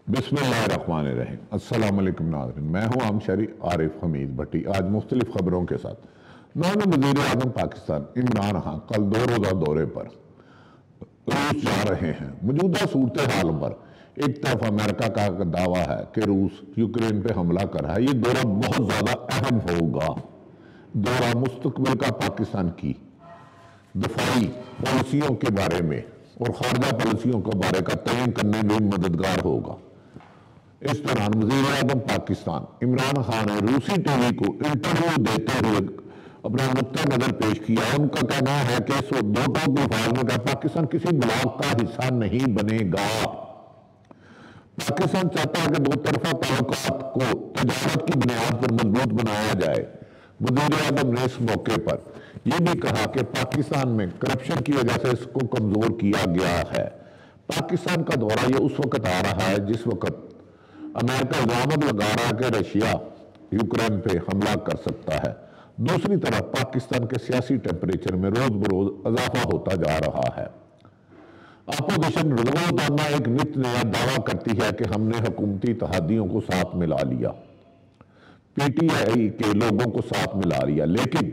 بسم اللہ الرحمن الرحیم۔ السلام علیکم ناظرین، میں ہوں عامشری عارف حمید بھٹی۔ آج مختلف خبروں کے ساتھ نائب وزیر اعظم پاکستان عمران خان کل 2 روزہ دورے پر روس جا رہے ہیں۔ موجودہ صورتحال پر ایک طرف امریکہ کا دعویٰ ہے کہ روس یوکرین پہ حملہ کر رہا ہے۔ یہ دورہ بہت زیادہ اہم ہوگا۔ دورہ مستقبل کا پاکستان کی دفاعی پالیسیوں کے بارے میں اور خارجہ پالیسیوں کے بارے کا تعین کرنے میں مددگار ہوگا۔ اس دوران وزیر اعظم پاکستان عمران خان نے روسی ٹی وی کو انٹرویو دیتے ہوئے اپنا نقطہ نظر پیش کیا۔ ان کا کہنا ہے کہ اس دو ٹوک الفاظ میں کہ پاکستان کسی بلاک کا حصہ نہیں بنے گا۔ پاکستان چاہتا ہے کہ دو طرفہ تعلقات کو تجارت کی بنیاد پر مضبوط بنایا جائے۔ وزیر اعظم نے اس موقع پر یہ بھی کہا کہ پاکستان میں کرپشن کی وجہ سے اس کو کمزور کیا گیا ہے۔ پاکستان کا دورہ یہ اس وقت آ رہا ہے جس وقت امریکہ الزامات لگا رہا ہے کہ رشیا یوکرین پہ حملہ کر سکتا ہے۔ دوسری طرف پاکستان کے سیاسی ٹیمپریچر میں روز بروز اضافہ ہوتا جا رہا ہے۔ اپوزیشن روزانہ ایک نت نیا دعویٰ کرتی ہے کہ ہم نے حکومتی اتحادیوں کو ساتھ ملا لیا، پی ٹی آئی کے لوگوں کو ساتھ ملا لیا، لیکن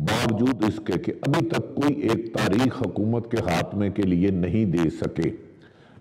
باوجود اس کے کہ ابھی تک کوئی ایک تاریخ حکومت کے خاتمے کے لیے نہیں دے سکے۔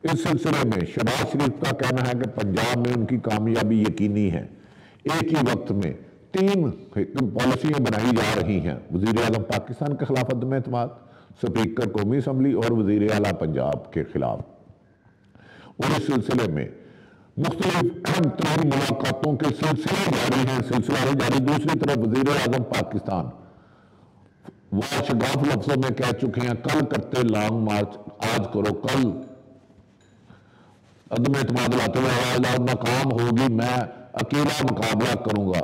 اس سلسلے میں شہباز شریف کا کہنا ہے کہ پنجاب میں ان کی کامیابی یقینی ہے۔ ایک ہی وقت میں 3 پالیسیاں بنائی جا رہی ہیں: وزیر اعظم پاکستان کے خلاف عدم اعتماد، سپیکر قومی اسمبلی اور وزیر اعلیٰ پنجاب کے خلاف۔ اور اس سلسلے میں مختلف اہم ترین ملاقاتوں کے سلسلے جاری۔ دوسری طرف وزیر اعظم پاکستان شگاف لفظوں میں کہہ چکے ہیں کل کرتے لانگ مارچ، آج کرو کل عدم اعتماد لاتے ہوئے آواز ناکام ہوگی، میں اکیلا مقابلہ کروں گا۔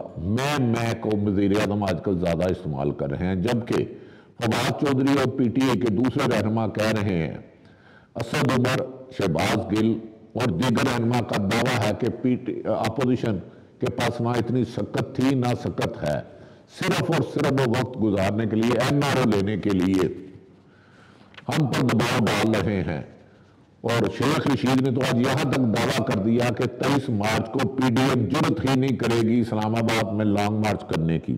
میں کو وزیر اعظم آج کل زیادہ استعمال کر رہے ہیں، جبکہ فواد چودھری اور پی ٹی آئی کے دوسرے رہنما کہہ رہے ہیں۔ اسد عمر، شہباز گل اور دیگر رہنما کا دعویٰ ہے کہ اپوزیشن کے پاس نہ اتنی سکت تھی نہ سکت ہے، صرف اور صرف وہ وقت گزارنے کے لیے، این آر او لینے کے لیے ہم پر دباؤ ڈال رہے ہیں۔ اور شیخ رشید نے تو آج یہاں تک دعویٰ کر دیا کہ 23 مارچ کو پی ڈی ایم جرت ہی نہیں کرے گی اسلام آباد میں لانگ مارچ کرنے کی۔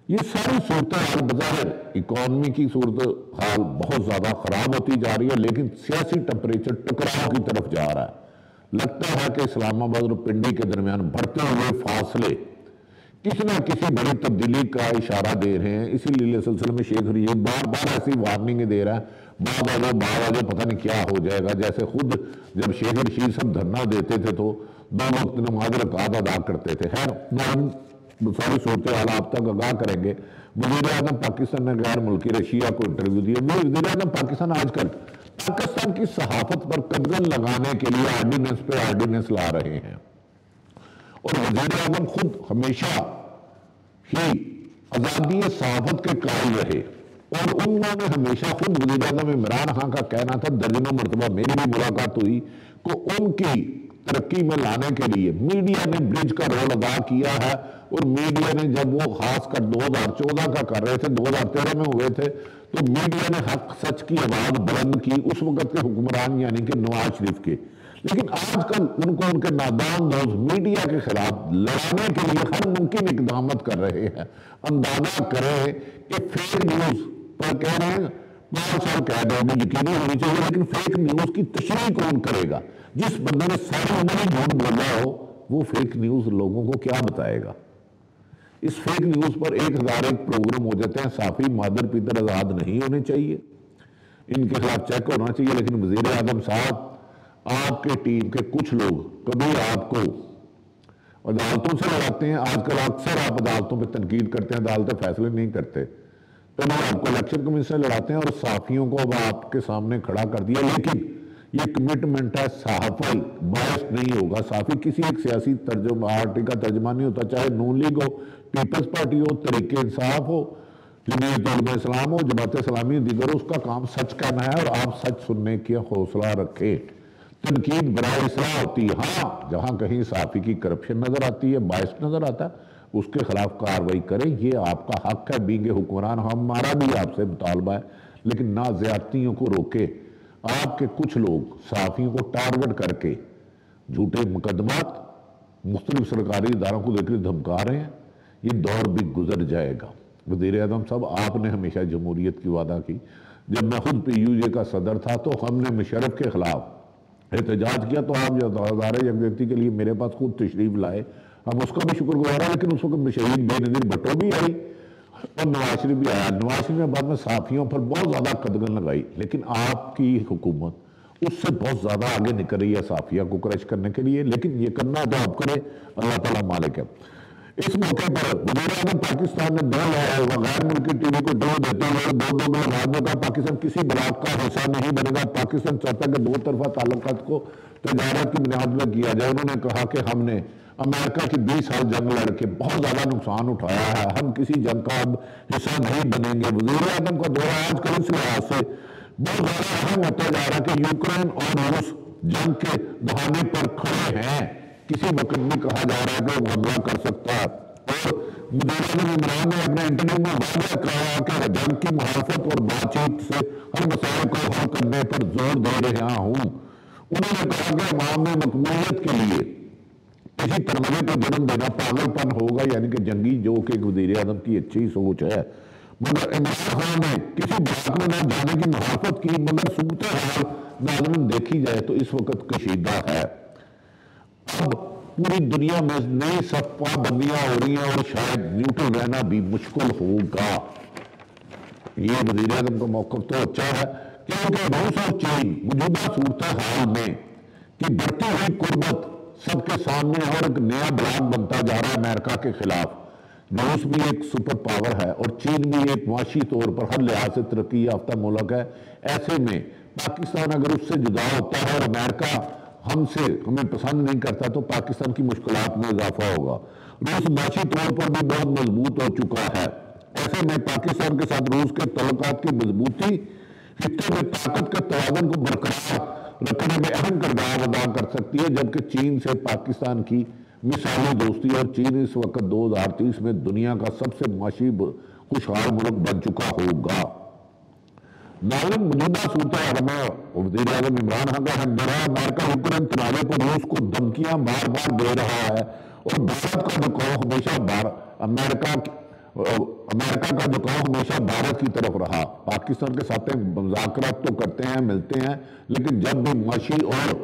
یہ ساری صورتحال بظاہر اکانومی کی صورتحال بہت زیادہ خراب ہوتی جا رہی ہے، لیکن سیاسی ٹیمپریچر ٹکراؤ کی طرف جا رہا ہے۔ لگتا ہے کہ اسلام آباد اور پنڈی کے درمیان بڑھتے ہوئے فاصلے کسی نہ کسی بڑی تبدیلی کا اشارہ دے رہے ہیں۔ اسی لیے سلسلے میں شیخ رشید بار بار ایسی وارننگیں دے رہا ہے، بعد پتہ نہیں کیا ہو جائے گا۔ جیسے خود جب شیخ رشید سب دھرنا دیتے تھے تو 2 وقت نماز رکعت ادا کرتے تھے۔ خیر، ساری صورتحال آپ تک آگاہ کریں گے۔ وزیر اعظم پاکستان نے غیر ملکی رشیا کو انٹرویو دیا۔ وزیر اعظم پاکستان آج کل پاکستان کی صحافت پر قدغن لگانے کے لیے آرڈیننس پہ آرڈیننس لا رہے ہیں، اور وزیر اعظم خود ہمیشہ ہی آزادی صحافت کے قائل رہے، اور انہوں نے ہمیشہ خود وزیر اعظم عمران خان کا کہنا تھا، درجنوں مرتبہ میری بھی ملاقات ہوئی، کہ ان کی ترقی میں لانے کے لیے میڈیا نے برج کا رول ادا کیا ہے۔ اور میڈیا نے جب وہ خاص کر 2014 کا کر رہے تھے، 2013 میں ہوئے تھے، تو میڈیا نے حق سچ کی آواز بلند کی اس وقت کے حکمران یعنی کہ نواز شریف کے۔ لیکن آج کل ان کو ان کے نادان دوست میڈیا کے خلاف لڑانے کے لیے ہر ممکن اقدامات کر رہے ہیں۔ اندازہ کریں کہ فیک نیوز پر کہہ رہے ہیں 5 سال قید ہوگی، یقینی ہونی چاہیے، لیکن فیک نیوز کی تشریح کون کرے گا؟ جس بندے نے ساری عمر ہی جھوٹ بولا ہو، وہ فیک نیوز لوگوں کو کیا بتائے گا؟ اس فیک نیوز پر 1001 پروگرام ہو جاتے ہیں۔ صحافی مادر پیتر آزاد نہیں ہونے چاہیے، ان کے خلاف چیک ہونا چاہیے۔ لیکن وزیر اعظم صاحب، آپ کے ٹیم کے کچھ لوگ کبھی آپ کو عدالتوں سے لڑاتے ہیں، آج کل اکثر آپ عدالتوں پہ تنقید کرتے ہیں، عدالتیں فیصلے نہیں کرتے، کبھی آپ کو الیکشن کمیشن سے لڑاتے ہیں اور صحافیوں کو اب آپ کے سامنے کھڑا کر دیا۔ لیکن یہ کمٹمنٹ ہے، صحافی باعث نہیں ہوگا، صحافی کسی ایک سیاسی پارٹی کا ترجمہ نہیں ہوتا، چاہے نون لیگ ہو، پیپلز پارٹی ہو، تحریک انصاف ہو، جمعیت علماء اسلام ہو، جماعت اسلامی دیگر ہو، اس کا کام سچ کہنا ہے، اور آپ سچ سننے کی حوصلہ رکھیں۔ تنقید برائے اصلاح ہوتی ہے، ہاں جہاں کہیں صحافی کی کرپشن نظر آتی ہے، باعث نظر آتا ہے، اس کے خلاف کارروائی کریں، یہ آپ کا حق ہے بینگ حکمران، ہمارا بھی آپ سے مطالبہ ہے، لیکن نہ زیادتیوں کو روکے۔ آپ کے کچھ لوگ صحافیوں کو ٹارگٹ کر کے جھوٹے مقدمات مختلف سرکاری اداروں کو دیکھ کر دھمکا رہے ہیں. یہ دور بھی گزر جائے گا. وزیر اعظم صاحب، آپ نے ہمیشہ جمہوریت کی وعدہ کی. جب میں خود پی یو جے کا صدر تھا تو ہم نے مشرف کے خلاف احتجاج کیا، تو آپ ہزارہ یکجہتی کے لیے میرے پاس خود تشریف لائے. ہم اس کا بھی شکر گزار ہیں. لیکن اس وقت شہید بے نظیر بھٹو بھی آئی اور نواز شریف بھی آیا. نواز شریف نے بعد میں صحافیوں پر بہت زیادہ قدغن لگائی. لیکن آپ کی حکومت اس سے بہت زیادہ آگے نکل رہی ہے صحافیہ کو کرش کرنے کے لیے. لیکن یہ کرنا تو آپ کرے، اللہ تعالیٰ مالک ہے. اس موقع پر وزیر اعظم پاکستان نے غیر ملکی ٹی وی کو ڈو دیتے ہوئے دو میں کہا پاکستان کسی بلاک کا حصہ نہیں بنے گا. پاکستان چاہتا ہے کہ دو طرفہ تعلقات کو تجارت کی بنیاد پر کیا جائے. انہوں نے کہا کہ ہم نے امریکہ کی 20 سال جنگ لڑ کے بہت زیادہ نقصان اٹھایا ہے، ہم کسی جنگ کا اب حصہ نہیں بنیں گے. وزیر اعظم کا دورہ آج کل اس لحاظ سے بہت زیادہ اہم ہوتا جا رہا کہ یوکرین اور روس جنگ کے دہانے پر کھڑے ہیں. کسی وقت بھی کہا جا رہا ہے کہ وہ حملہ کر سکتا ہے. اور وزیر اعظم عمران نے اپنے انٹرویو میں واضح کہا کہ جنگ کی مخالفت اور بات چیت سے ہر مسائل کو حل کرنے پر زور دے رہا ہوں. انہوں نے کہا کہ عوام میں مقبولیت کے لیے کسی ترمزے کو جنم دینا پاگل پن ہوگا، یعنی کہ جنگی، جو کہ وزیر اعظم کی اچھی سوچ ہے. مگر عمران خان نے کسی بات میں نہ جانے کی مخالفت کی. مگر صورتحال ناظرین دیکھی جائے تو اس وقت کشیدہ ہے. اب پوری دنیا میں نئی سخت پابندیاں ہو رہی ہیں اور شاید نیوٹرل رہنا بھی مشکل ہوگا. یہ وزیر اعظم کا موقف تو اچھا ہے، کیونکہ روس اور چین موجودہ صورتحال میں کہ بڑھتی ہوئی قربت سب کے سامنے اور ایک نیا بلاک بنتا جا رہا ہے امریکہ کے خلاف. روس بھی ایک سپر پاور ہے اور چین بھی ایک معاشی طور پر ہر لحاظ سے ترقی یافتہ ملک ہے. ایسے میں پاکستان اگر اس سے جدا ہوتا ہے اور امریکہ ہمیں پسند نہیں کرتا تو پاکستان کی مشکلات میں اضافہ ہوگا. روس معاشی طور پر بھی بہت مضبوط ہو چکا ہے. ایسے میں پاکستان کے ساتھ روس کے تعلقات کی مضبوطی خطے میں طاقت کے توازن کو برقرار رکھنے میں اہم کردار ادا کر سکتی ہے. جبکہ چین سے پاکستان کی مثالی دوستی، اور چین اس وقت 2030 میں دنیا کا سب سے معاشی خوشحال ملک بن چکا ہوگا. ناظرین، موجودہ صورتحال میں وزیر اعظم عمران خان کا ہمدرد امریکہ یوکرین تنازع پر روس کو دھمکیاں بار بار دے رہا ہے اور بھارت کا جھکاؤ ہمیشہ امریکہ کا جھکاؤ ہمیشہ بھارت کی طرف رہا. پاکستان کے ساتھ مذاکرات تو کرتے ہیں، ملتے ہیں، لیکن جب بھی معاشی اور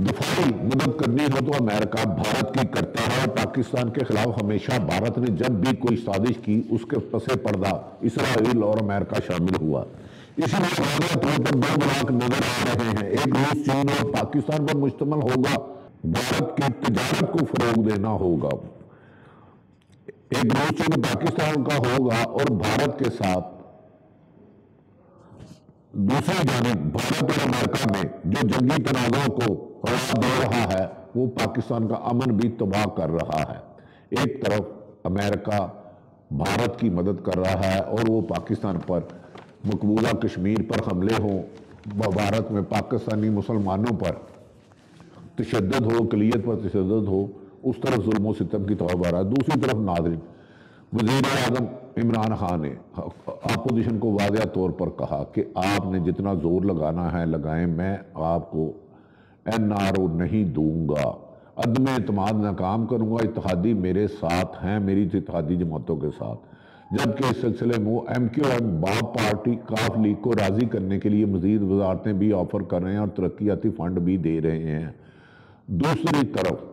دفاعی مدد کرنی ہو تو امریکہ بھارت کی کرتا ہے. پاکستان کے خلاف ہمیشہ بھارت نے جب بھی کوئی سازش کی اس کے پس پردہ اسرائیل اور امریکہ شامل ہوا. اسی لیے واضح طور پر دو بلاک نظر آ رہے ہیں. ایک روس، چین اور پاکستان پر مشتمل ہوگا. بھارت کی تجارت کو فروغ دینا ہوگا. ایک روس، چین، پاکستان کا ہوگا اور بھارت کے ساتھ دوسری جانب بھارت اور امریکہ میں جو جنگی تنازعوں کو روا دے رہا ہے وہ پاکستان کا امن بھی تباہ کر رہا ہے. ایک طرف امریکہ بھارت کی مدد کر رہا ہے اور وہ پاکستان پر مقبوضہ کشمیر پر حملے ہوں، بھارت میں پاکستانی مسلمانوں پر تشدد ہو، اقلیت پر تشدد ہو، اس طرف ظلم و ستم کی توبہ رہا ہے. دوسری طرف ناظرین، وزیر اعظم عمران خان نے اپوزیشن کو واضح طور پر کہا کہ آپ نے جتنا زور لگانا ہے لگائیں، میں آپ کو NRO نہیں دوں گا، عدم اعتماد ناکام کروں گا. اتحادی میرے ساتھ ہیں، میری اتحادی جماعتوں کے ساتھ. جبکہ اس سلسلے میں وہ MQM باب پارٹی کاف لیگ کو راضی کرنے کے لیے مزید وزارتیں بھی آفر کر رہے ہیں اور ترقیاتی فنڈ بھی دے رہے ہیں. دوسری طرف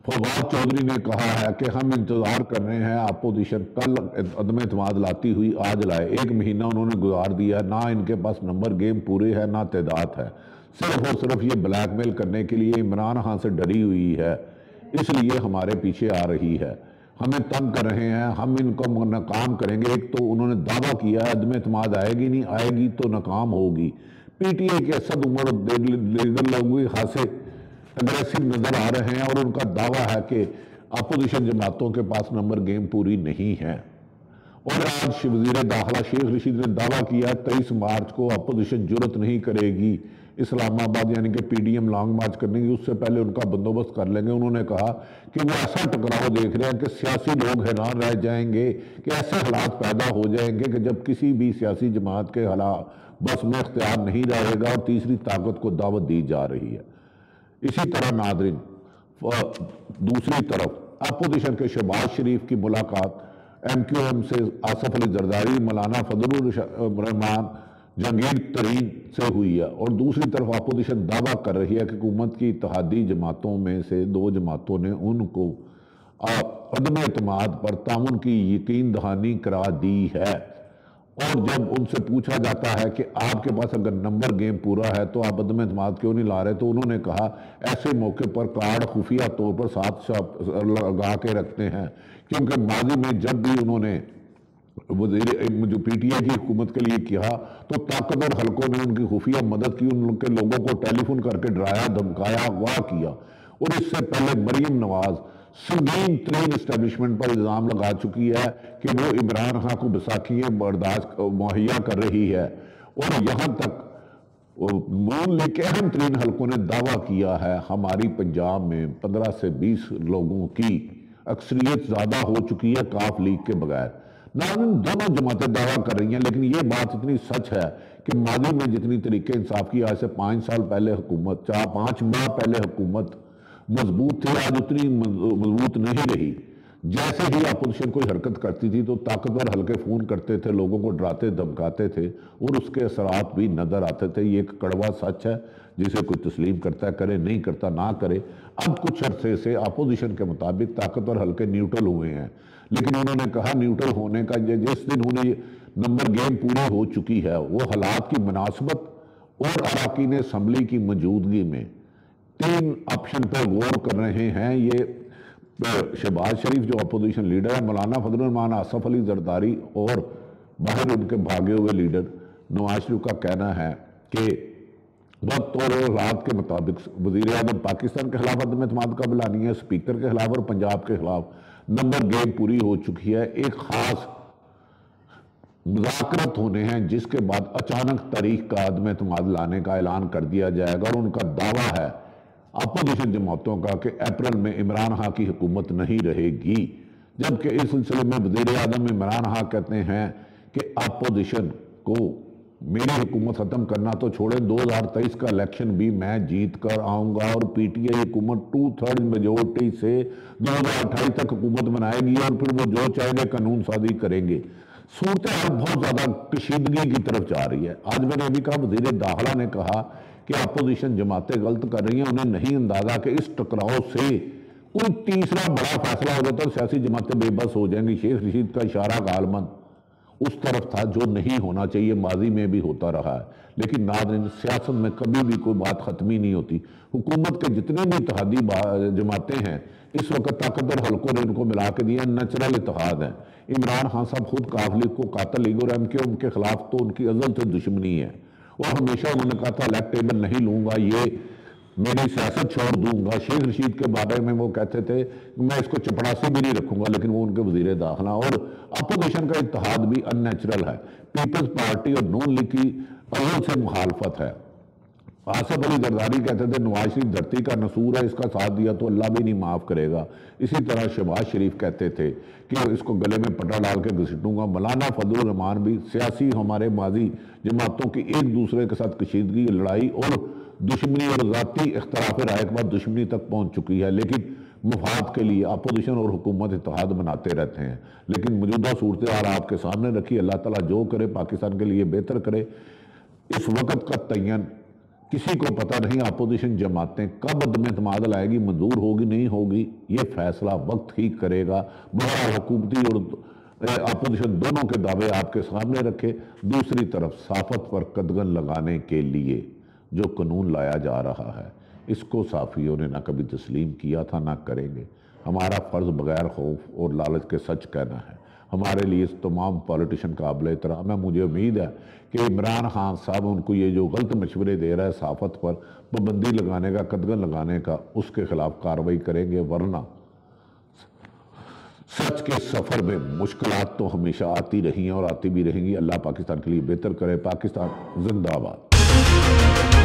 فواد چودھری نے کہا ہے کہ ہم انتظار کر رہے ہیں اپوزیشن کل عدم اعتماد لاتی ہوئی آج لائے. 1 مہینہ انہوں نے گزار دیا، نہ ان کے پاس نمبر گیم پورے ہے نہ تعداد ہے. صرف اور صرف یہ بلیک میل کرنے کے لیے عمران خان سے ڈری ہوئی ہے، اس لیے ہمارے پیچھے آ رہی ہے، ہمیں تنگ کر رہے ہیں، ہم ان کو ناکام کریں گے. ایک تو انہوں نے دعویٰ کیا ہے عدم اعتماد آئے گی نہیں، آئے گی تو ناکام ہوگی. PTI کے اسد عمر لیڈر لوگ خاصے اگریسو نظر آ رہے ہیں اور ان کا دعویٰ ہے کہ اپوزیشن جماعتوں کے پاس نمبر گیم پوری نہیں ہے. اور آج وزیر داخلہ شیخ رشید نے دعویٰ کیا 23 مارچ کو اپوزیشن جرت نہیں کرے گی اسلام آباد یعنی کہ PDM لانگ مارچ کرنے کی، اس سے پہلے ان کا بندوبست کر لیں گے. انہوں نے کہا کہ وہ ایسا ٹکراؤ دیکھ رہے ہیں کہ سیاسی لوگ حیران رہ جائیں گے، کہ ایسے حالات پیدا ہو جائیں گے کہ جب کسی بھی سیاسی جماعت کے حالات بس میں اختیار نہیں رہے گا اور تیسری طاقت کو دعوت دی جا رہی ہے. اسی طرح ناظرین دوسری طرف اپوزیشن کے شہباز شریف کی ملاقات ایم کیو ایم سے آصف علی زرداری، مولانا فضل الرحمان، جہانگیر ترین سے ہوئی ہے، اور دوسری طرف اپوزیشن دعویٰ کر رہی ہے کہ حکومت کی اتحادی جماعتوں میں سے 2 جماعتوں نے ان کو عدم اعتماد پر تعاون کی یقین دہانی کرا دی ہے، اور جب ان سے پوچھا جاتا ہے کہ آپ کے پاس اگر نمبر گیم پورا ہے تو آپ عدم اعتماد کیوں نہیں لا رہے، تو انہوں نے کہا ایسے موقع پر کارڈ خفیہ طور پر ساتھ لگا کے رکھتے ہیں، کیونکہ ماضی میں جب بھی انہوں نے جو پی ٹی آئی کی حکومت کے لیے کیا تو طاقتور حلقوں نے ان کی خفیہ مدد کی، ان کے لوگوں کو ٹیلی فون کر کے ڈرایا، دھمکایا، اغوا کیا، اور اس سے پہلے مریم نواز سنگین ترین اسٹیبلشمنٹ پر الزام لگا چکی ہے کہ وہ عمران خان کو بیساکھیاں برداشت مہیا کر رہی ہے، اور یہاں تک نون لیگ کے اہم ترین حلقوں نے دعویٰ کیا ہے ہماری پنجاب میں 15 سے 20 لوگوں کی اکثریت زیادہ ہو چکی ہے کاف لیگ کے بغیر۔ ناظرین دونوں جماعتیں دعویٰ کر رہی ہیں، لیکن یہ بات اتنی سچ ہے کہ ماضی میں جتنی طریقے انصاف کی آج سے 5 سال پہلے حکومت، 5 ماہ پہلے حکومت مضبوط تھی، آج اتنی مضبوط نہیں رہی۔ جیسے ہی اپوزیشن کوئی حرکت کرتی تھی تو طاقتور حلقے فون کرتے تھے، لوگوں کو ڈراتے دھمکاتے تھے، اور اس کے اثرات بھی نظر آتے تھے۔ یہ ایک کڑوا سچ ہے جسے کوئی تسلیم کرتا ہے کرے، نہیں کرتا نہ کرے۔ اب کچھ عرصے سے اپوزیشن کے مطابق طاقتور حلقے نیوٹرل ہوئے ہیں، لیکن انہوں نے کہا نیوٹرل ہونے کا جس دن انہیں نمبر گیم پوری ہو چکی ہے، وہ حالات کی مناسبت اور اراکین اسمبلی کی موجودگی میں 3 آپشن پر غور کر رہے ہیں۔ یہ شہباز شریف جو اپوزیشن لیڈر ہے، مولانا فضل الرحمان، آصف علی زرداری، اور باہر ان کے بھاگے ہوئے لیڈر نواز شریف کا کہنا ہے کہ وقت اور حالات کے مطابق وزیر اعظم پاکستان کے خلاف عدم اعتماد کا اعلانیہ ہے، اسپیکر کے خلاف اور پنجاب کے خلاف نمبر گیم پوری ہو چکی ہے۔ ایک خاص مذاکرات ہونے ہیں جس کے بعد اچانک تاریخ کا عدم اعتماد لانے کا اعلان کر دیا جائے گا، اور ان کا دعویٰ ہے اپوزیشن جماعتوں کا کہ اپریل میں عمران خان کی حکومت نہیں رہے گی، جبکہ اس سلسلے میں وزیر اعظم عمران خان کہتے ہیں کہ اپوزیشن کو میری حکومت ختم کرنا تو چھوڑیں، 2023 کا الیکشن بھی میں جیت کر آؤں گا، اور پی ٹی آئی حکومت 2/3 میجورٹی سے 2028 تک حکومت بنائے گی، اور پھر وہ جو چاہیں گے قانون سازی کریں گے۔ صورتحال بہت زیادہ کشیدگی کی طرف جا رہی ہے۔ آج میں نے ابھی کہا وزیر داخلہ نے کہا کہ اپوزیشن جماعتیں غلط کر رہی ہیں، انہیں نہیں اندازہ کہ اس ٹکراؤ سے کوئی تیسرا بڑا فیصلہ ہو جاتا ہے، سیاسی جماعتیں بے بس ہو جائیں گی۔ شیخ رشید کا اشارہ غالباً اس طرف تھا جو نہیں ہونا چاہیے، ماضی میں بھی ہوتا رہا ہے۔ لیکن ناظرین سیاست میں کبھی بھی کوئی بات ختمی نہیں ہوتی۔ حکومت کے جتنے بھی اتحادی جماعتیں ہیں اس وقت طاقتور حلقوں نے ان کو ملا کے دیا، نیچرل اتحاد ہے۔ عمران خان صاحب خود کاف لیگ کو قاتل لیگ اور ایم کیو ایم کے خلاف تو ان کی ازل سے دشمنی ہے، اور ہمیشہ انہوں نے کہا تھا الیکٹیبل نہیں لوں گا، یہ میری سیاست چھوڑ دوں گا۔ شیخ رشید کے بارے میں وہ کہتے تھے میں اس کو چپڑاسی بھی نہیں رکھوں گا، لیکن وہ ان کے وزیر داخلہ، اور اپوزیشن کا اتحاد بھی ان نیچرل ہے۔ پیپلز پارٹی اور نون لیگ کی اول سے مخالفت ہے۔ آصف علی زرداری کہتے تھے نواز شریف دھرتی کا نسور ہے، اس کا ساتھ دیا تو اللہ بھی نہیں معاف کرے گا۔ اسی طرح شہباز شریف کہتے تھے کہ اس کو گلے میں پٹا ڈال کے گھسیٹوں گا۔ مولانا فضل الرحمان بھی سیاسی ہمارے ماضی جماعتوں کی ایک دوسرے کے ساتھ کشیدگی، لڑائی اور دشمنی اور ذاتی اختلاف رائے کے بعد دشمنی تک پہنچ چکی ہے، لیکن مفاد کے لیے اپوزیشن اور حکومت اتحاد بناتے رہتے ہیں۔ لیکن موجودہ صورتحال آپ کے سامنے رکھی، اللہ تعالیٰ جو کرے پاکستان کے لیے بہتر کرے۔ اس وقت کا تعین کسی کو پتہ نہیں، اپوزیشن جماعتیں کب عدم اعتماد لائے گی، منظور ہوگی نہیں ہوگی، یہ فیصلہ وقت ہی کرے گا۔ بہرحال حکومتی اور اپوزیشن دونوں کے دعوے آپ کے سامنے رکھے۔ دوسری طرف صافت پر قدغن لگانے کے لیے جو قانون لایا جا رہا ہے اس کو صافیوں نے نہ کبھی تسلیم کیا تھا نہ کریں گے۔ ہمارا فرض بغیر خوف اور لالچ کے سچ کہنا ہے۔ ہمارے لیے اس تمام پالیٹیشن قابل احترام ہے۔ مجھے امید ہے کہ عمران خان صاحب ان کو یہ جو غلط مشورے دے رہا ہے صافت پر پابندی لگانے کا، قدغن لگانے کا، اس کے خلاف کارروائی کریں گے، ورنہ سچ کے سفر میں مشکلات تو ہمیشہ آتی رہی ہیں اور آتی بھی رہیں گی۔ اللہ پاکستان کے لیے بہتر کرے۔ پاکستان زندہ باد۔